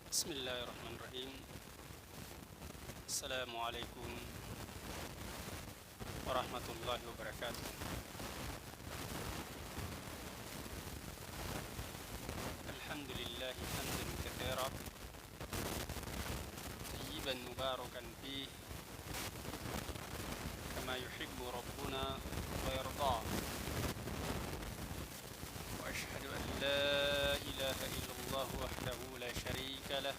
Bismillahirrahmanirrahim. Assalamualaikum warahmatullahi wabarakatuh. Alhamdulillahi hamdan katsira tayyiban mubarakan fih kama yuhibbu rabbuna wa yarda. Wa ashhadu an la ilaha illallah wahdahu la syarika lah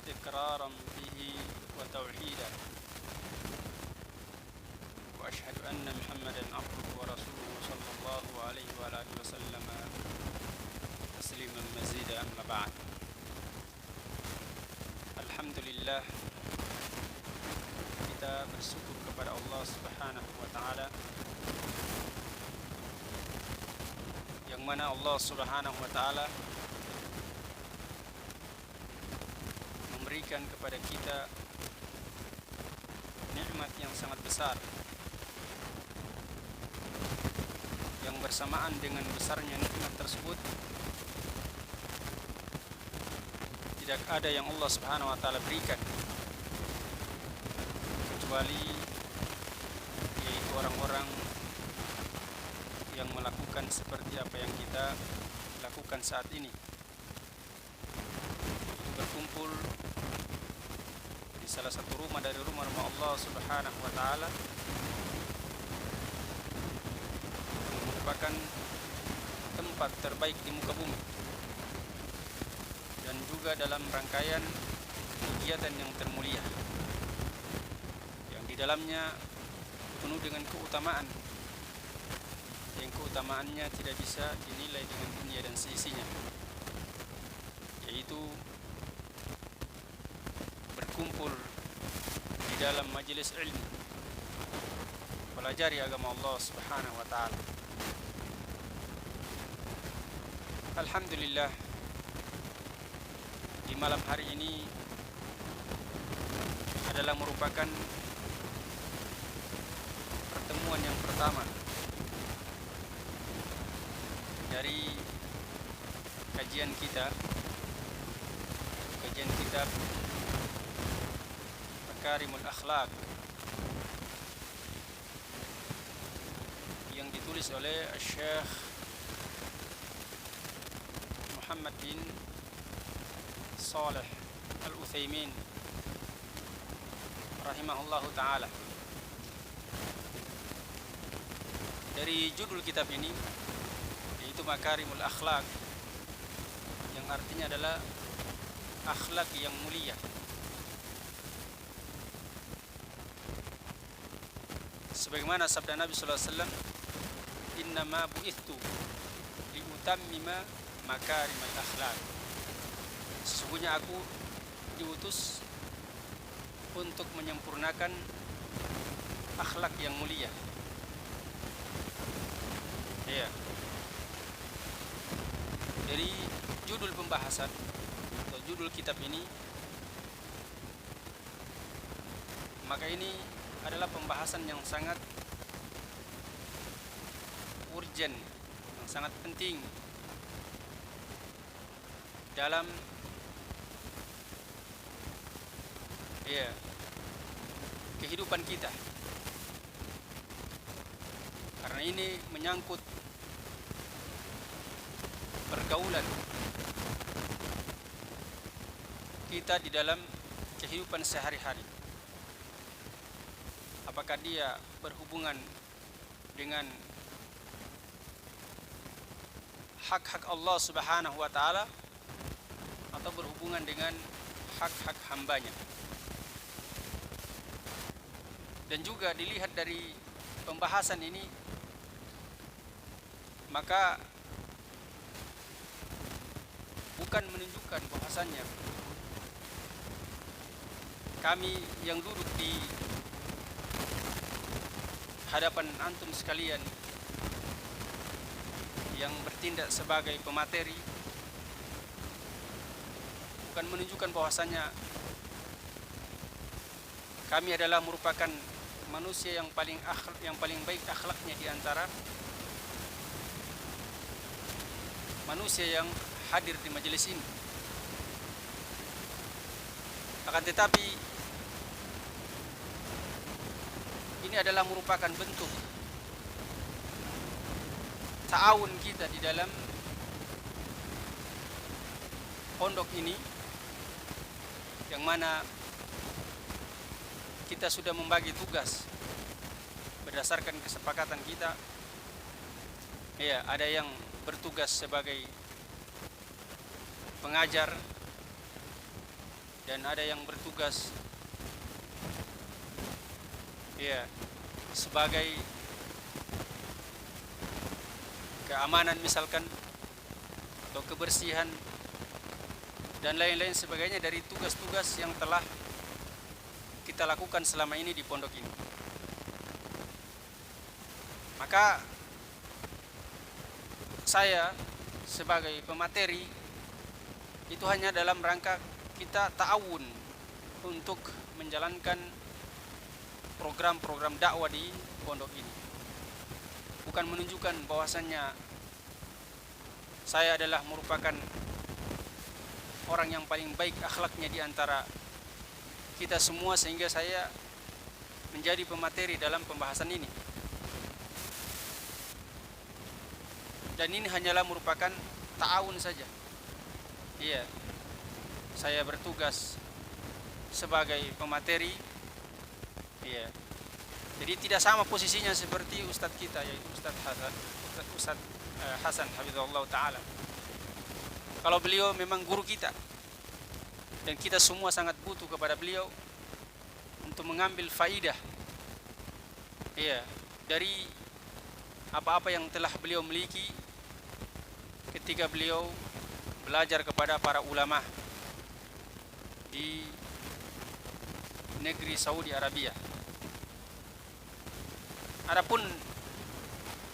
iqraran bihi wa tauhidan. وأشهد أن محمدا عبده ورسوله صلى الله عليه وعلى آله وسلم تسليما مزيدا. أما بعد. Alhamdulillah, kita bersyukur kepada Allah Subhanahu wa taala, yang mana Allah Subhanahu wa taala memberikan kepada kita nikmat yang sangat besar, yang bersamaan dengan besarnya nikmat tersebut tidak ada yang Allah Subhanahu wa taala berikan kecuali yaitu orang-orang yang melakukan seperti apa yang kita lakukan saat ini, berkumpul di salah satu rumah dari rumah-rumah Allah Subhanahu wa taala, merupakan tempat terbaik di muka bumi, dan juga dalam rangkaian kegiatan yang termulia yang di dalamnya penuh dengan keutamaan, yang keutamaannya tidak bisa dinilai dengan dunia dan seisinya, yaitu berkumpul di dalam majelis ilmu, pelajari agama Allah Subhanahu wa taala. Alhamdulillah, di malam hari ini adalah merupakan pertemuan yang pertama dari kajian kitab Makarimul Akhlaq yang ditulis oleh Syekh Muhammad bin Shalih Al-Utsaimin rahimahullahu ta'ala. Dari judul kitab ini, yaitu Makarimul Akhlaq, yang artinya adalah akhlak yang mulia. Sebagaimana sabda Nabi sallallahu alaihi wasallam, "Innama bu'ithu liutammima makarimal akhlaq." Sesungguhnya aku diutus untuk menyempurnakan akhlak yang mulia. Ya. Dari judul pembahasan atau judul kitab ini, maka ini adalah pembahasan yang sangat urgent, yang sangat penting dalam kehidupan kita, karena ini menyangkut pergaulan kita di dalam kehidupan sehari-hari. Apakah dia berhubungan dengan hak-hak Allah Subhanahu wa taala atau berhubungan dengan hak-hak hambanya. Dan juga dilihat dari pembahasan ini, maka bukan menunjukkan bahwasannya kami yang duduk di hadapan antum sekalian yang bertindak sebagai pemateri, bukan menunjukkan bahwasannya kami adalah merupakan manusia yang paling baik akhlaknya di antara manusia yang hadir di majelis ini. Akan tetapi ini adalah merupakan bentuk ta'awun kita di dalam pondok ini, yang mana kita sudah membagi tugas berdasarkan kesepakatan kita. Ya, ada yang bertugas sebagai pengajar dan ada yang bertugas ya sebagai keamanan misalkan, atau kebersihan dan lain-lain sebagainya dari tugas-tugas yang telah kita lakukan selama ini di pondok ini. Maka saya sebagai pemateri itu hanya dalam rangka kita ta'awun untuk menjalankan program-program dakwah di pondok ini. Bukan menunjukkan bahwasannya saya adalah merupakan orang yang paling baik akhlaknya di antara kita semua sehingga saya menjadi pemateri dalam pembahasan ini. Dan ini hanyalah merupakan ta'awun saja. Iya, saya bertugas sebagai pemateri. Iya, jadi tidak sama posisinya seperti Ustadz kita, yaitu Ustadz Hasan hafizahullah ta'ala. Kalau beliau memang guru kita, dan kita semua sangat butuh kepada beliau untuk mengambil faidah ya dari apa-apa yang telah beliau miliki ketika beliau belajar kepada para ulama di negeri Saudi Arabia. Adapun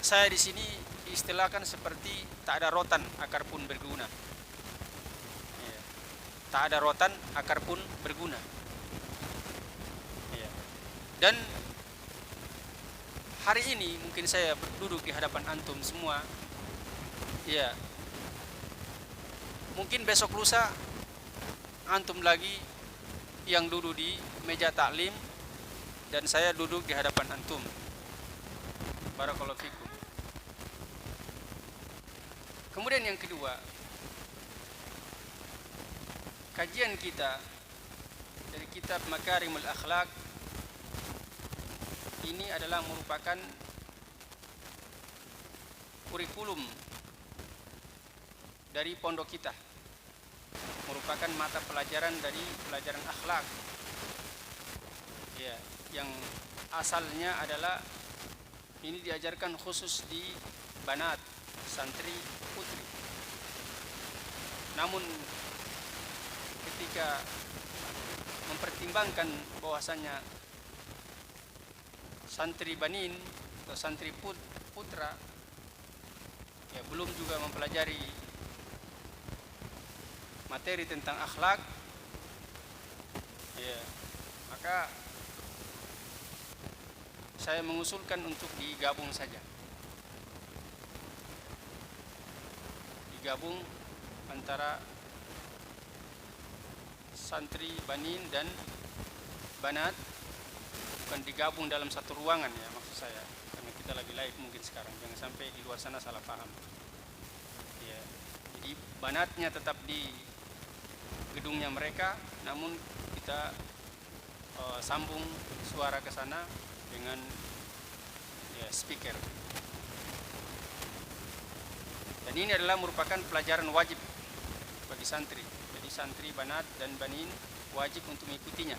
saya di sini diistilahkan seperti tak ada rotan akar pun berguna. Ya. Tak ada rotan akar pun berguna. Ya. Dan hari ini mungkin saya duduk di hadapan antum semua. Ya. Mungkin besok lusa antum lagi yang duduk di meja taklim dan saya duduk di hadapan antum. Barakallahu fikum. Kemudian yang kedua, kajian kita dari kitab Makarimul Akhlak ini adalah merupakan kurikulum dari pondok kita, merupakan mata pelajaran dari pelajaran akhlak ya, yang asalnya adalah ini diajarkan khusus di banat, santri, putri. Namun ketika mempertimbangkan bahwasanya santri banin atau santri putra ya belum juga mempelajari materi tentang akhlak ya, maka saya mengusulkan untuk digabung saja. Digabung antara santri banin dan banat, bukan digabung dalam satu ruangan ya maksud saya, karena kita lagi live mungkin sekarang, jangan sampai di luar sana salah paham ya. Jadi banatnya tetap di gedungnya mereka, namun kita sambung suara ke sana dengan ya, speaker. Dan ini adalah merupakan pelajaran wajib bagi santri. Jadi santri banat dan banin wajib untuk mengikutinya,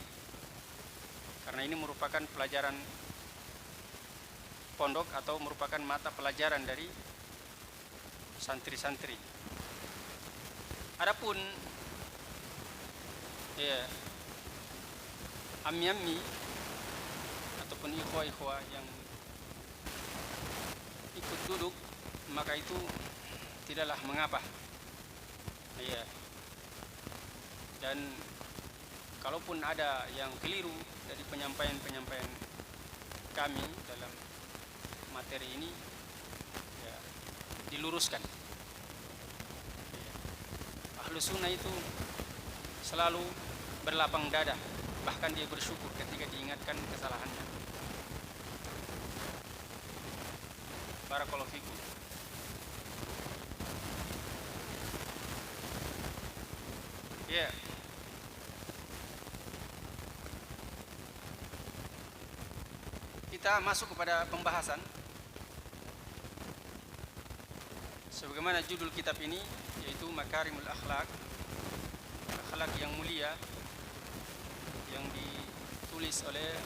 karena ini merupakan pelajaran pondok atau merupakan mata pelajaran dari santri-santri. Adapun ya ammi-ammi ataupun ikhwah-ikhwah yang ikut duduk, maka itu tidaklah mengapa ya. Dan kalaupun ada yang keliru dari penyampaian-penyampaian kami dalam materi ini ya, diluruskan ya. ahlu sunnah itu selalu berlapang dada, bahkan dia bersyukur ketika diingatkan kesalahannya. Barakallahu fikum. Ya. Kita masuk kepada pembahasan sebagaimana judul kitab ini, yaitu Makarimul Akhlak, akhlak yang mulia, yang ditulis oleh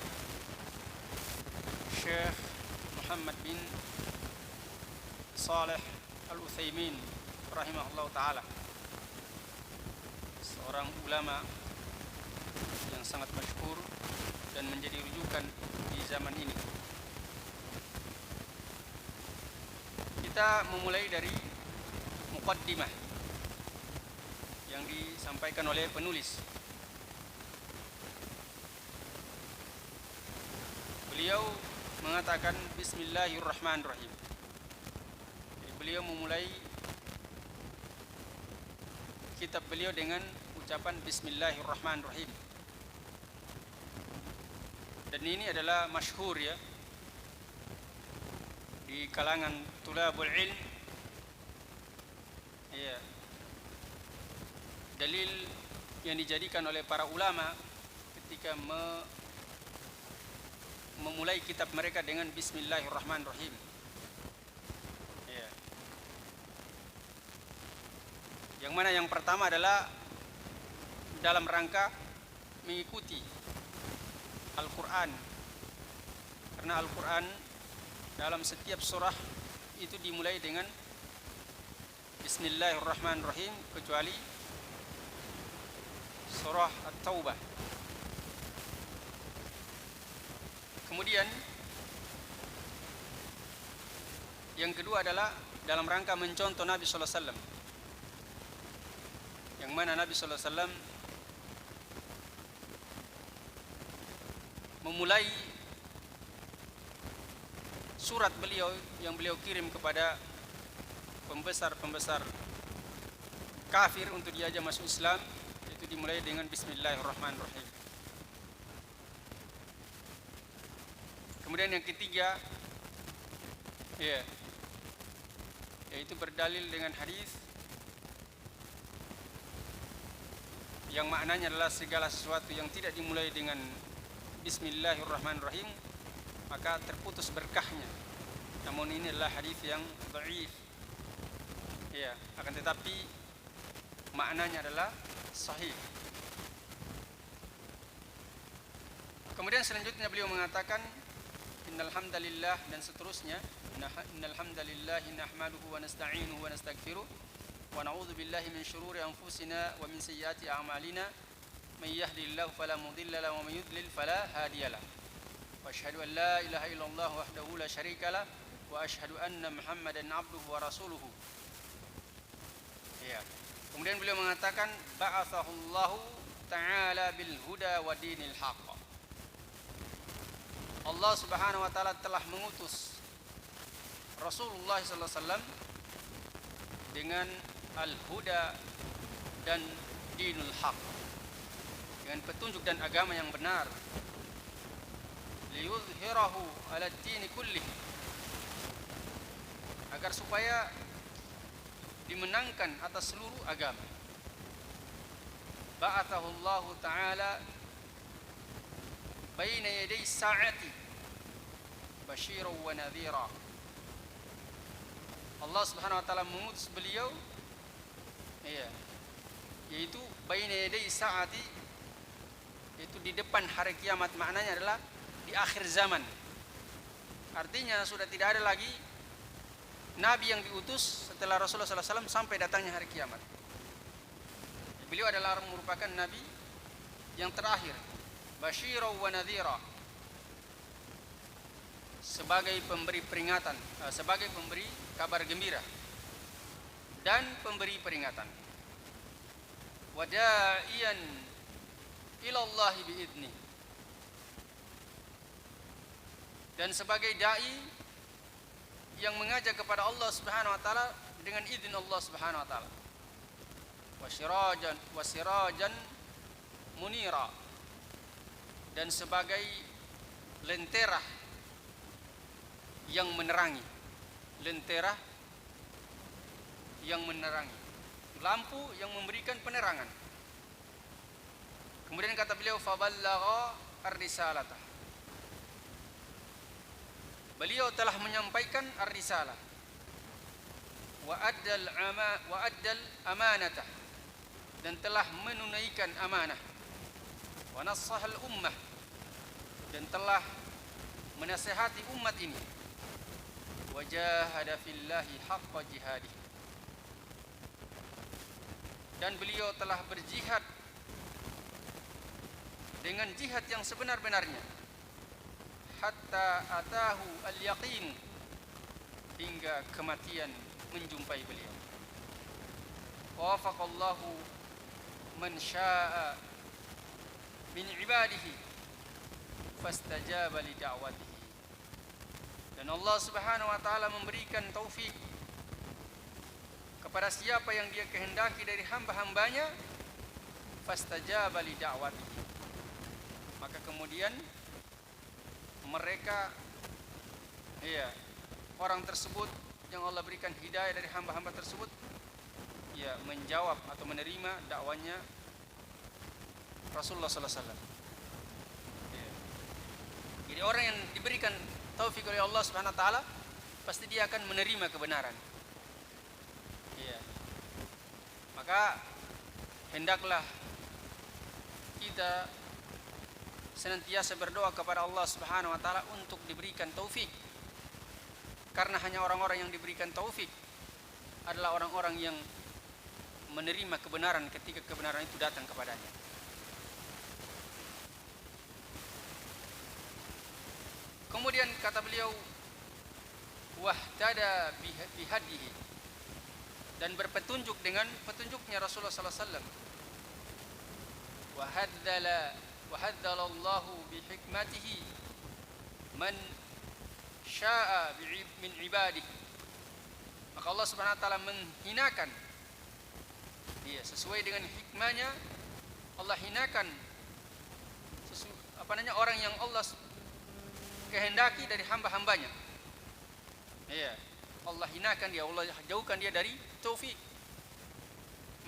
Syekh Muhammad bin Shalih Al-Utsaimin rahimahullah ta'ala, seorang ulama yang sangat masyhur dan menjadi rujukan di zaman ini. Kita memulai dari muqaddimah yang disampaikan oleh penulis. Beliau mengatakan Bismillahirrahmanirrahim. Jadi beliau memulai kitab beliau dengan ucapan Bismillahirrahmanirrahim. Dan ini adalah masyhur ya di kalangan tulabul ilm. Ya. Dalil yang dijadikan oleh para ulama ketika memulai kitab mereka dengan Bismillahirrahmanirrahim. Ya. Yang mana yang pertama adalah dalam rangka mengikuti Al-Quran, karena Al-Quran dalam setiap surah itu dimulai dengan Bismillahirrahmanirrahim, kecuali surah At-Taubah. Kemudian yang kedua adalah dalam rangka mencontoh Nabi sallallahu alaihi wasallam, yang mana Nabi sallallahu alaihi wasallam memulai surat beliau yang beliau kirim kepada pembesar-pembesar kafir untuk diajak masuk Islam, itu dimulai dengan Bismillahirrahmanirrahim. Kemudian yang ketiga, ya, yaitu berdalil dengan hadis yang maknanya adalah segala sesuatu yang tidak dimulai dengan Bismillahirrahmanirrahim maka terputus berkahnya. Namun ini adalah hadis yang dhaif. Ya, akan tetapi maknanya adalah sahih. Kemudian selanjutnya beliau mengatakan innal hamdalillah, dan seterusnya, innal hamdalillah nahmaduhu wa nasta'inuhu wa nastaghfiruh wa na'udzu billahi min syururi anfusina wa min sayyiati a'malina may yahdihillahu fala mudilla lahu wa may yudlil fala hadiyalah. Wa asyhadu an la ilaha illallah wahdahu la syarikalah wa asyhadu anna Muhammadan abduhu wa rasuluhu. Ya. Kemudian beliau mengatakan ba'athahullahu ta'ala bil huda wa dinil haqq. Allah Subhanahu wa taala telah mengutus Rasulullah sallallahu alaihi wasallam dengan al-huda dan dinul haqq, dengan petunjuk dan agama yang benar, liyuzhirahu 'ala ad-din kullih, agar supaya dimenangkan atas seluruh agama. Ba'athahullahu ta'ala baina yaday sa'ati basyiran wa nadhira. Allah Subhanahu wa taala mengutus beliau, ya, yaitu baina yaday sa'ati, yaitu di depan hari kiamat. Maknanya adalah di akhir zaman. Artinya sudah tidak ada lagi nabi yang diutus setelah Rasulullah SAW sampai datangnya hari kiamat. Beliau adalah merupakan nabi yang terakhir, basyiran wa nadhira, sebagai pemberi peringatan, sebagai pemberi kabar gembira dan pemberi peringatan. Wa da'iyan ila Allah bi'idni, dan sebagai dai yang mengajak kepada Allah Subhanahu wa taala dengan izin Allah Subhanahu wa taala. wasirajan munira, dan sebagai lentera yang menerangi, lentera yang menerangi, lampu yang memberikan penerangan. Kemudian kata beliau, faballagha ar-risalata, beliau telah menyampaikan ar-risalah, wa addal amanatah, dan telah menunaikan amanah, wa nassahal ummah, dan telah menasihati umat ini, wa jahada fillahi haqqa jihadih, dan beliau telah berjihad dengan jihad yang sebenar-benarnya, hatta atahu al-yaqin, hingga kematian menjumpai beliau. Wafaqallahu man syaa min ibadihi fastajaba li da'watihi, dan Allah Subhanahu wa taala memberikan taufik kepada siapa yang Dia kehendaki dari hamba-hambanya, fastajaba li da'watihi, maka kemudian mereka, orang tersebut yang Allah berikan hidayah dari hamba-hamba tersebut, menjawab atau menerima dakwanya Rasulullah sallallahu alaihi wasallam. Jadi orang yang diberikan taufik oleh Allah Subhanahu wa taala, pasti dia akan menerima kebenaran. Maka hendaklah kita senantiasa berdoa kepada Allah Subhanahu wa taala untuk diberikan taufik. Karena hanya orang-orang yang diberikan taufik adalah orang-orang yang menerima kebenaran ketika kebenaran itu datang kepadanya. Kemudian kata beliau, wahtada bihadihi, dan berpetunjuk dengan petunjuknya Rasulullah sallallahu alaihi wasallam. Wahaddala Allahu bihikmatihi man syaa min ibadihi. Maka Allah Subhanahu wa taala menghinakan, sesuai dengan hikmahnya, Allah hinakan orang yang Allah kehendaki dari hamba-hambanya. Allah hinakan dia, Allah jauhkan dia dari taufik.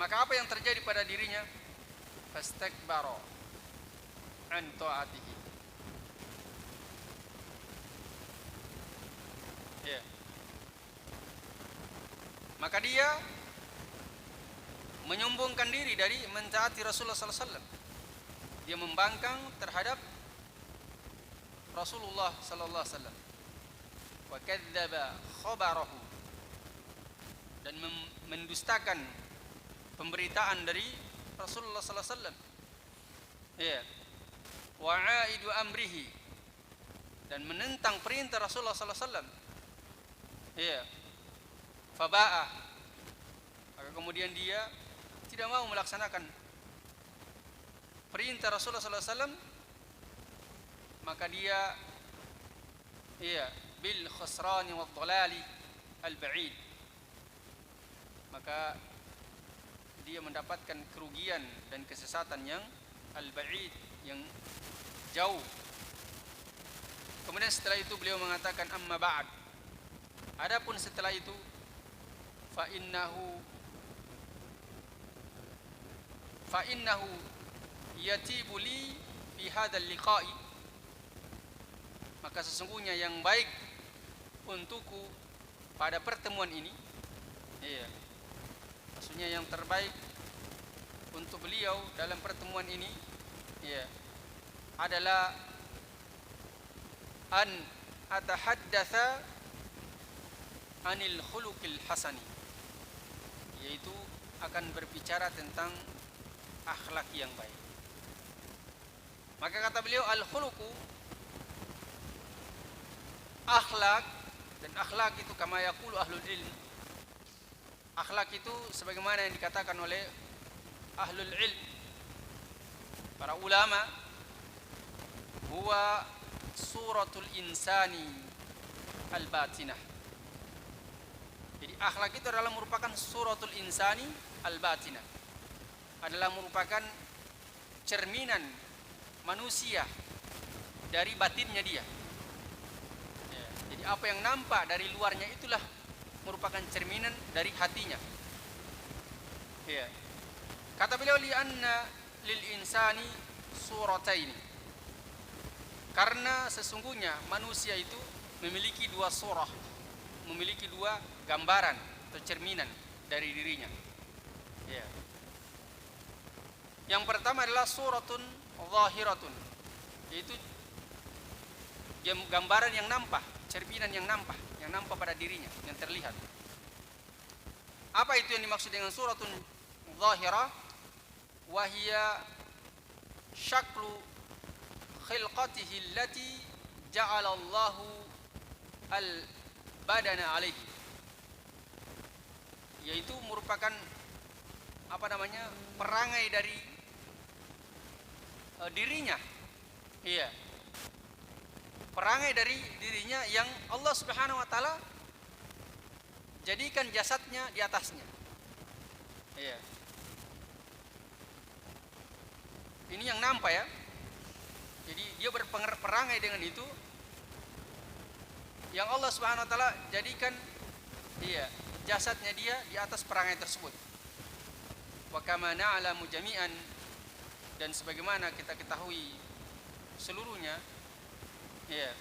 Maka apa yang terjadi pada dirinya? Fastakbara an ta'atihi. Maka dia menyombongkan diri dari mentaati Rasulullah sallallahu alaihi wasallam. Dia membangkang terhadap Rasulullah sallallahu alaihi wasallam. Wa kadzdzaba khabarahu, dan mendustakan pemberitaan dari Rasulullah sallallahu alaihi wasallam. Wa aidu amrihi, dan menentang perintah Rasulullah sallallahu alaihi wasallam. Faba'a, maka kemudian dia tidak mau melaksanakan perintah Rasulullah sallallahu alaihi wasallam, maka dia bil khusrani wad dhalali al ba'id, maka dia mendapatkan kerugian dan kesesatan yang al ba'id, yang jauh. Kemudian setelah itu beliau mengatakan, amma ba'd, adapun setelah itu, fa innahu yatibu li fi hadzal liqa'i, maka sesungguhnya yang baik untukku pada pertemuan ini, maksudnya yang terbaik untuk beliau dalam pertemuan ini, adalah an atahaddatsa anil khuluqil hasani, yaitu akan berbicara tentang akhlak yang baik. Maka kata beliau, al-khuluqu, akhlak, dan akhlak itu kama yaqulu ahlul ilm, akhlak itu sebagaimana yang dikatakan oleh ahlul ilm, para ulama, huwa suratul insani al-batinah. Jadi akhlak itu adalah merupakan suratul insani al-batinah, adalah merupakan cerminan manusia dari batinnya dia. Ya, jadi apa yang nampak dari luarnya itulah merupakan cerminan dari hatinya. Ya. Kata beliau, li'anna lil insani surataini. Karena sesungguhnya manusia itu memiliki dua surah, memiliki dua gambaran atau cerminan dari dirinya. Ya. Yang pertama adalah suratun zahiratun, yaitu gambaran yang nampak, cerminan yang nampak pada dirinya, yang terlihat. Apa itu yang dimaksud dengan suratun zahirah? Wahia syaklu khilqatihi allati ja'ala Allahu al-badana alaihi, yaitu merupakan perangai dari dirinya. Iya, perangai dari dirinya yang Allah Subhanahu wa taala jadikan jasadnya di atasnya. Iya. Ini yang nampak ya. Jadi dia berperangai dengan itu yang Allah Subhanahu wa taala jadikan jasadnya dia di atas perangai tersebut. Wa kama na'lamu jami'an, dan sebagaimana kita ketahui seluruhnya, ya,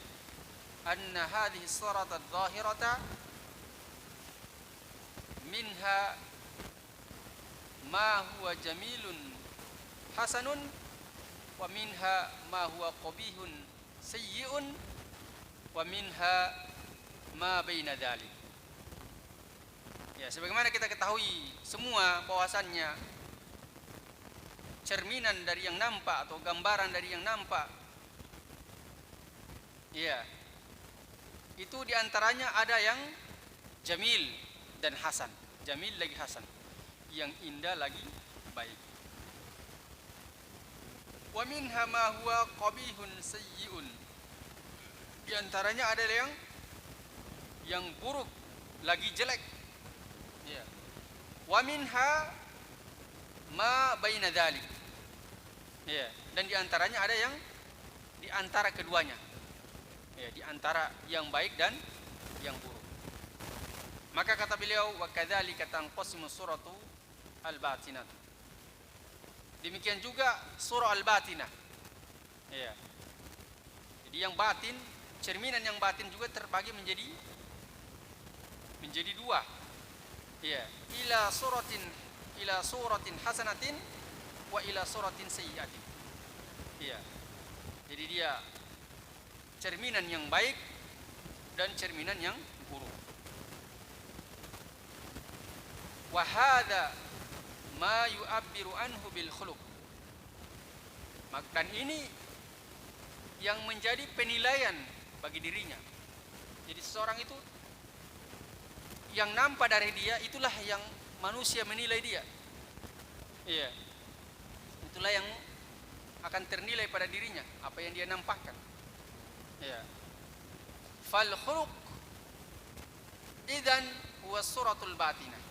anna hadhihi as-surata adh-dhahirata minha ma huwa jamilun hasanun wa minha ma huwa qabihun sayyi'un wa minha ma baina dzalik. Ya, sebagaimana kita ketahui semua bahwasannya cerminan dari yang nampak atau gambaran dari yang nampak, ya, itu diantaranya ada yang jamil dan hasan. Jamil lagi hasan, yang indah lagi baik. Wa minha ma huwa qabihun sayyi'un, diantaranya ada yang buruk lagi jelek. Ya. Wa minha ma baina dzalik. Ya, dan diantaranya ada yang di antara keduanya. Ya, di antara yang baik dan yang buruk. Maka kata beliau, wa kadzalika tanqasimu suratu al-batinah. Demikian juga surah al-batinah. Ya. Jadi yang batin, cerminan yang batin juga terbagi menjadi dua. Ya, ila suratin hasanatin wa ila suratin sayyi'atin. Ya. Jadi dia cerminan yang baik dan cerminan yang buruk. Wa hadza ma yu'abbiru anhu bil khuluq. Dan ini yang menjadi penilaian bagi dirinya. Jadi seseorang itu yang nampak dari dia, itulah yang manusia menilai dia. Iya. Itulah yang akan ternilai pada dirinya, apa yang dia nampakkan. Ya. Fal khuluq idzan huwa suratul batinah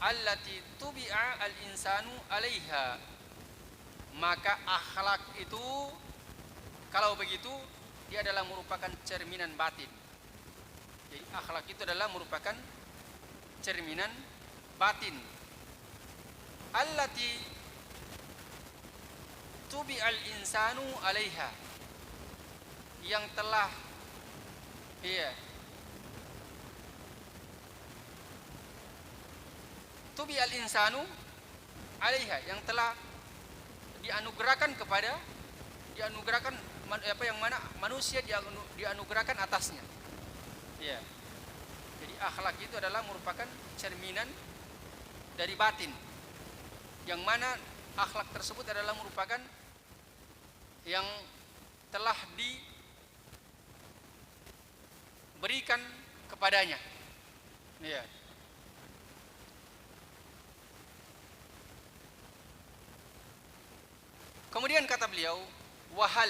allati tubi'a al insanu 'alaiha. Maka akhlak itu, kalau begitu, dia adalah merupakan cerminan batin. Jadi akhlak itu adalah merupakan cerminan batin. Allati tubi'al insanu 'alaiha, yang telah tubi'al insanu 'alaiha, yang telah dianugerahkan yang mana manusia dianugerahkan atasnya. Ya. Jadi akhlak itu adalah merupakan cerminan dari batin, yang mana akhlak tersebut adalah merupakan yang telah diberikan kepadanya. Ya. Kemudian kata beliau, wahal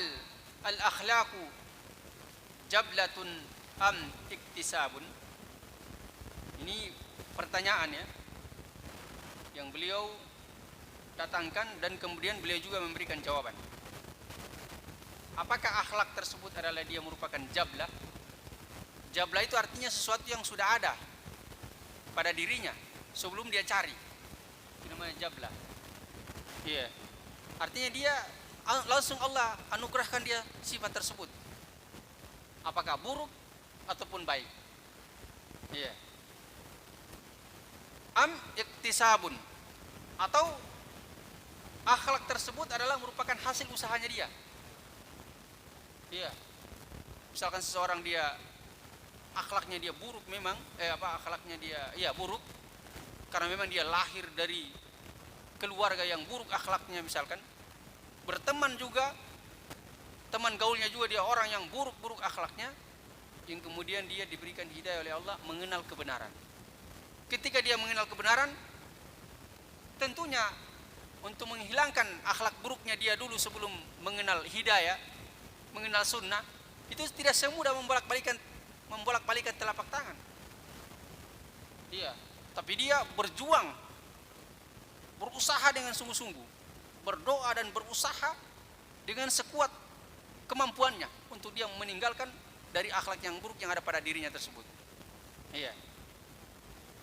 al-akhlaqu jablatun am iktisabun. Ini pertanyaan ya, yang beliau datangkan dan kemudian beliau juga memberikan jawaban. Apakah akhlak tersebut adalah dia merupakan jablah? Jablah itu artinya sesuatu yang sudah ada pada dirinya sebelum dia cari. Itu namanya jablah. Iya. Artinya dia langsung Allah anugerahkan dia sifat tersebut. Apakah buruk ataupun baik. Iya. Am iktisabun, atau akhlak tersebut adalah merupakan hasil usahanya dia. Iya. Misalkan seseorang dia akhlaknya dia buruk memang, akhlaknya dia buruk karena memang dia lahir dari keluarga yang buruk akhlaknya, misalkan berteman juga, teman gaulnya juga dia orang yang buruk-buruk akhlaknya, yang kemudian dia diberikan hidayah oleh Allah mengenal kebenaran. Ketika dia mengenal kebenaran, tentunya untuk menghilangkan akhlak buruknya dia dulu sebelum mengenal hidayah, mengenal sunnah, itu tidak semudah membolak-balikan telapak tangan. Iya, tapi dia berjuang, berusaha dengan sungguh-sungguh, berdoa dan berusaha dengan sekuat kemampuannya untuk dia meninggalkan dari akhlak yang buruk yang ada pada dirinya tersebut. Iya.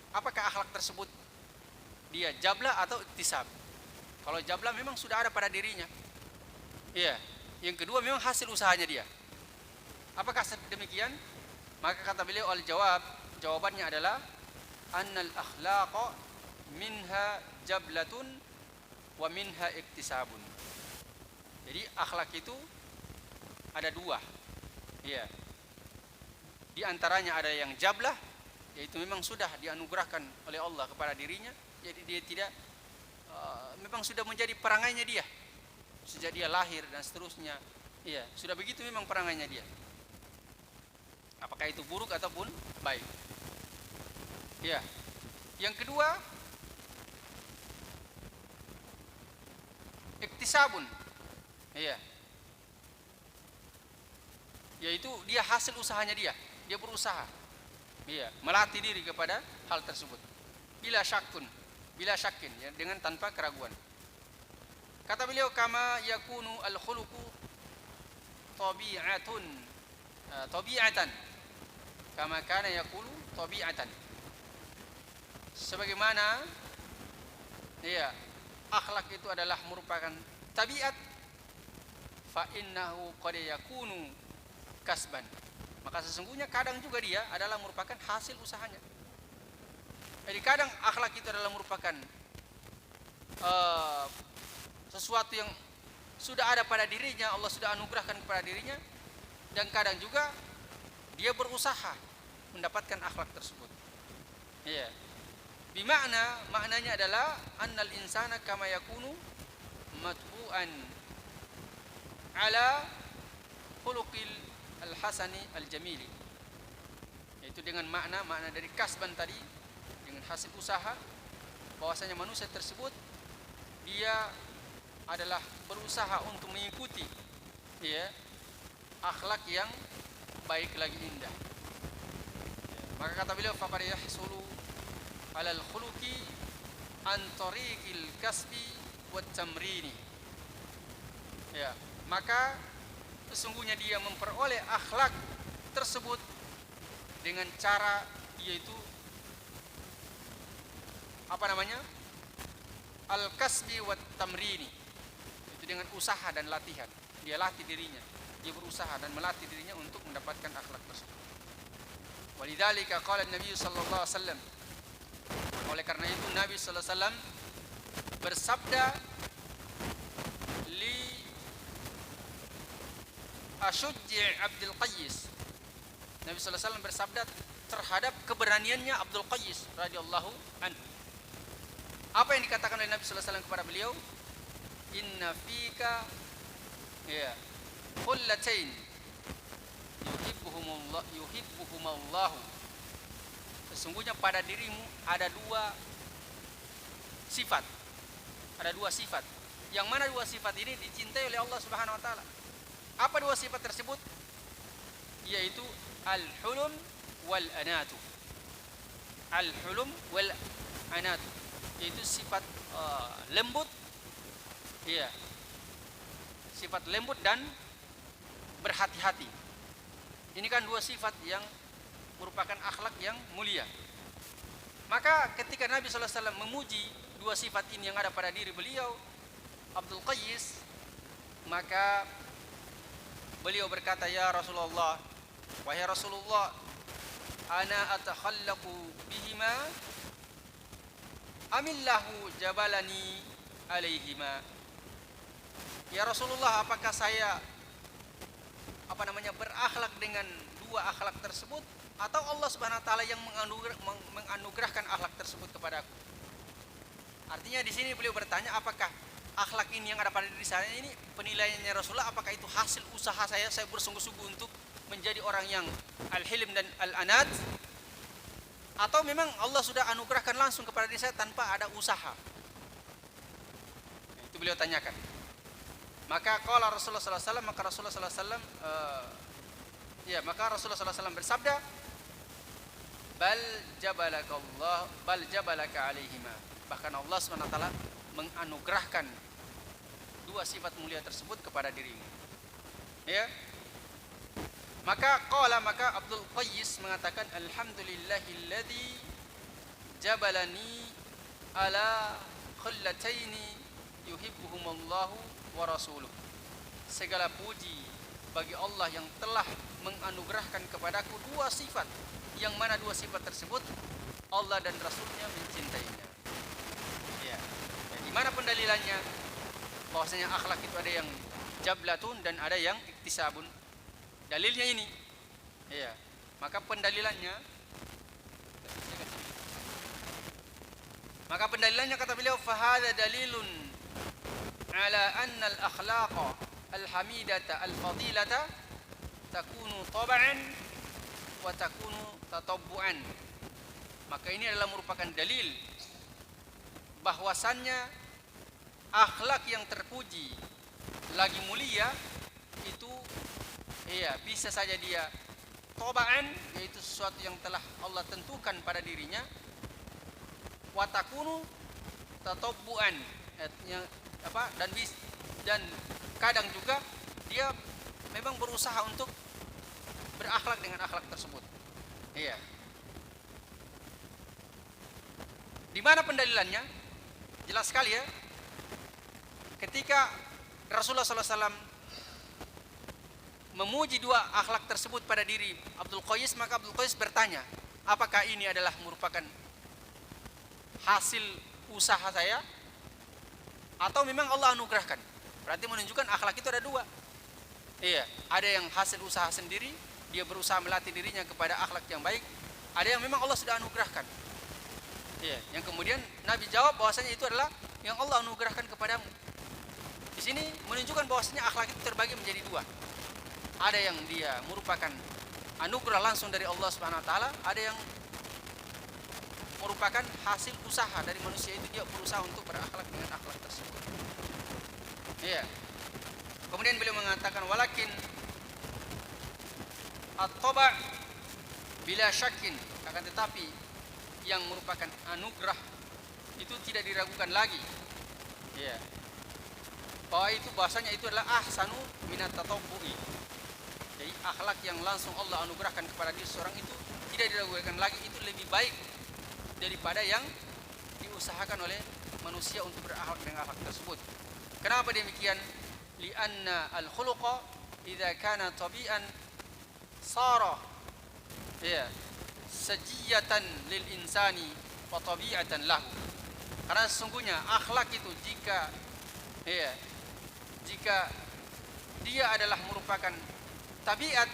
Apakah akhlak tersebut dia jablah atau iktisab? Kalau jablah memang sudah ada pada dirinya. Iya. Yang kedua memang hasil usahanya dia. Apakah demikian? Maka kata beliau jawabannya adalah annal akhlaqa minha jablatun wa minha iktisabun. Jadi akhlak itu ada dua. Iya. Di antaranya ada yang jablah, yaitu memang sudah dianugerahkan oleh Allah kepada dirinya, jadi dia tidak memang sudah menjadi perangainya dia sejak dia lahir dan seterusnya. Iya, sudah begitu memang perangainya dia. Apakah itu buruk ataupun baik. Iya. Yang kedua, iktisabun. Iya. Yaitu dia hasil usahanya dia berusaha. Iya, melatih diri kepada hal tersebut. Bila syakin, ya, dengan tanpa keraguan. Kata beliau, kama yakunu al-khuluqu tabi'atan. Kama kana yakulu tabi'atan. Sebagaimana ya, akhlak itu adalah merupakan tabiat, fa innahu qad yakunu kasban. Maka sesungguhnya kadang juga dia adalah merupakan hasil usahanya. Jadi kadang akhlak itu adalah merupakan sesuatu yang sudah ada pada dirinya, Allah sudah anugerahkan kepada dirinya, dan kadang juga dia berusaha mendapatkan akhlak tersebut. Iya. Maknanya adalah annal insana kama yakunu matbu'an ala khuluqil al-hasani al-jamili. Yaitu dengan makna dari kasban tadi, dengan hasil usaha, bahwasanya manusia tersebut dia adalah berusaha untuk mengikuti ya, akhlak yang baik lagi indah. Maka kata beliau, faqad yahsulu alal khuluqi an tariqil kasbi wat tamrini. Ya, maka sesungguhnya dia memperoleh akhlak tersebut dengan cara, yaitu al-kasbi wat tamrini, itu dengan usaha dan latihan. Dia latih dirinya, dia berusaha dan melatih dirinya untuk mendapatkan akhlak tersebut. Walidzalika qala Nabi sallallahu alaihi wasallam, oleh karena itu Nabi sallallahu alaihi wasallam bersabda li Asyujji' Abdul Qais. Nabi sallallahu alaihi wasallam bersabda terhadap keberaniannya Abdul Qais radhiyallahu anhu. Apa yang dikatakan oleh Nabi sallallahu alaihi wasallam kepada beliau? Inna fika ya qullatain yuhibbuhumullahu. Sesungguhnya pada dirimu ada dua sifat. Ada dua sifat. Yang mana dua sifat ini dicintai oleh Allah Subhanahu wa taala. Apa dua sifat tersebut? Yaitu al-hulum wal anatu. Al-hulum wal anatu, yaitu sifat lembut Iya, sifat lembut dan berhati-hati. Ini kan dua sifat yang merupakan akhlak yang mulia. Maka ketika Nabi SAW memuji dua sifat ini yang ada pada diri beliau, Abdul Qais, maka beliau berkata, ya Rasulullah, wahai Rasulullah, ana atakhallaqu bihima amillahu jabalani alaihima. Ya Rasulullah, apakah saya berakhlak dengan dua akhlak tersebut, atau Allah Subhanahu wa taala yang menganugerahkan akhlak tersebut kepadaku? Artinya di sini beliau bertanya, apakah akhlak ini yang ada pada diri saya ini penilaiannya Rasulullah, apakah itu hasil usaha saya bersungguh-sungguh untuk menjadi orang yang al-hilm dan al-anad, atau memang Allah sudah anugerahkan langsung kepada diri saya tanpa ada usaha? Itu beliau tanyakan. Maka qala Rasulullah sallallahu alaihi wasallam, maka Rasulullah sallallahu alaihi wasallam maka Rasulullah sallallahu alaihi wasallam bersabda, bal jabalaka alaihima. Bahkan Allah Subhanahu wa taala menganugerahkan dua sifat mulia tersebut kepada dirimu. Ya. Maka Abdul Qais mengatakan, alhamdulillahilladzi jabalani ala khullataini yuhibbuhumullahu wa rasuluh. Segala puji bagi Allah yang telah menganugerahkan kepadaku dua sifat, yang mana dua sifat tersebut Allah dan Rasulnya mencintainya. Ya. Di mana pendalilannya? Bahwasanya akhlak itu ada yang jablatun dan ada yang iktisabun. Dalilnya ini. Ya. Maka pendalilannya kata beliau, fahada dalilun ala anna al-akhlaqa al-hamidata al-fadilata takunu tab'an wa takunu tatabbu'an. Maka ini adalah merupakan dalil bahwasannya akhlak yang terpuji lagi mulia itu bisa saja dia tab'an, yaitu sesuatu yang telah Allah tentukan pada dirinya, wa takunu tatabbu'an, dan kadang juga dia memang berusaha untuk berakhlak dengan akhlak tersebut. Iya. Di mana pendalilannya? Jelas sekali ya. Ketika Rasulullah SAW memuji dua akhlak tersebut pada diri Abdul Qais, maka Abdul Qais bertanya, apakah ini adalah merupakan hasil usaha saya, atau memang Allah anugerahkan? Berarti menunjukkan akhlak itu ada dua. Iya, ada yang hasil usaha sendiri, dia berusaha melatih dirinya kepada akhlak yang baik. Ada yang memang Allah sudah anugerahkan. Iya, yang kemudian Nabi jawab bahwasanya itu adalah yang Allah anugerahkan kepadamu. Di sini menunjukkan bahwasanya akhlak itu terbagi menjadi dua. Ada yang dia merupakan anugerah langsung dari Allah Subhanahu wa taala, ada yang merupakan hasil usaha dari manusia, itu dia berusaha untuk berakhlak dengan akhlak tersebut. Iya. Kemudian beliau mengatakan, walakin at-taba' bila syakin, akan tetapi yang merupakan anugerah itu tidak diragukan lagi. Iya. Bahwasanya itu adalah ahsanu minat tatabbu'i. Jadi akhlak yang langsung Allah anugerahkan kepada diri seorang itu tidak diragukan lagi, itu lebih baik daripada yang diusahakan oleh manusia untuk berakhlak dengan akhlak tersebut. Kenapa demikian? Lianna al-khuluqa idza kana tabi'an sara sajiyatan lil insani wa tabi'atan lahu. Karena sesungguhnya akhlak itu jika dia adalah merupakan tabiat,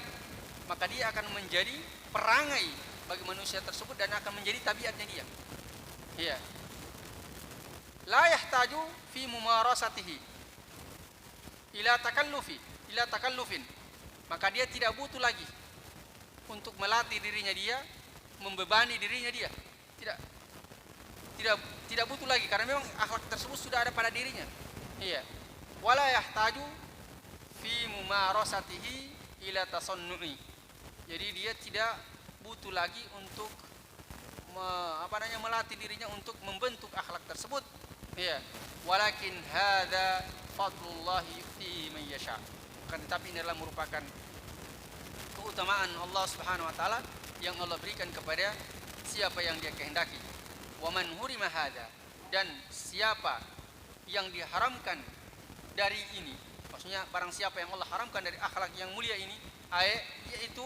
maka dia akan menjadi perangai bagi manusia tersebut dan akan menjadi tabiatnya dia. Iya. La yahtaju fi mumarasatihi ila takallufin. Maka dia tidak butuh lagi untuk melatih dirinya dia, membebani dirinya dia. Tidak butuh lagi, karena memang akhlak tersebut sudah ada pada dirinya. Iya. Wala yahtaju fi mumarasatihi ila tasannu'i. Jadi dia tidak butuh lagi untuk melatih dirinya untuk membentuk akhlak tersebut. Iya. walakin hadza fadlullah yu'tihi man yasha. Akan tetapi ini adalah merupakan keutamaan Allah Subhanahu wa taala yang Allah berikan kepada siapa yang Dia kehendaki. Wa man hurima hadza, dan siapa yang diharamkan dari ini, maksudnya barang siapa yang Allah haramkan dari akhlak yang mulia ini, yaitu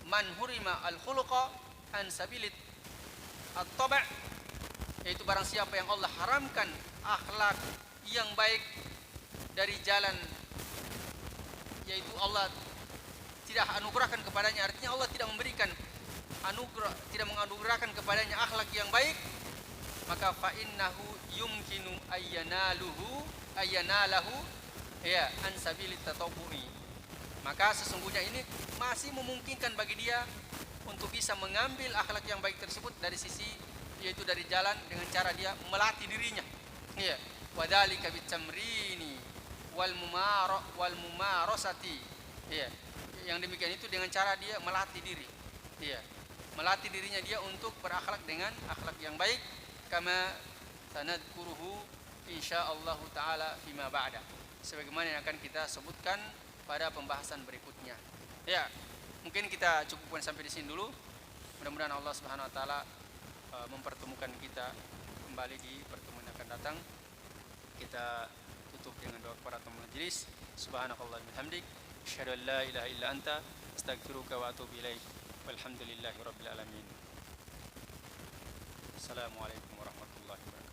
man hurima al-khuluqa an sabilit at-taba', yaitu barang siapa yang Allah haramkan akhlak yang baik dari jalan, yaitu Allah tidak anugerahkan kepadanya, artinya Allah tidak memberikan anugerah, tidak menganugerahkan kepadanya akhlak yang baik, maka fa innahu yumkinu ayyanalahu ya an sabilit tatawwu'i, maka sesungguhnya ini masih memungkinkan bagi dia untuk bisa mengambil akhlak yang baik tersebut dari sisi, yaitu dari jalan dengan cara dia melatih dirinya, ya, wadzalika bitamrini wal mumarasati, ya, yang demikian itu dengan cara dia melatih diri, ya, melatih dirinya dia untuk berakhlak dengan akhlak yang baik, kama sanadkuruhu insyaallah taala fima ba'da, sebagaimana yang akan kita sebutkan pada pembahasan berikutnya. Ya, mungkin kita cukupkan sampai di sini dulu. Mudah-mudahan Allah Subhanahu wa taala mempertemukan kita kembali di pertemuan yang akan datang. Kita tutup dengan doa kafaratul majelis. Subhanakallah bihamdik, asyhadu an la ilaha illa anta, astaghfiruka wa atubu ilaik. Walhamdulillahirabbil alamin. Assalamualaikum warahmatullahi wabarakatuh.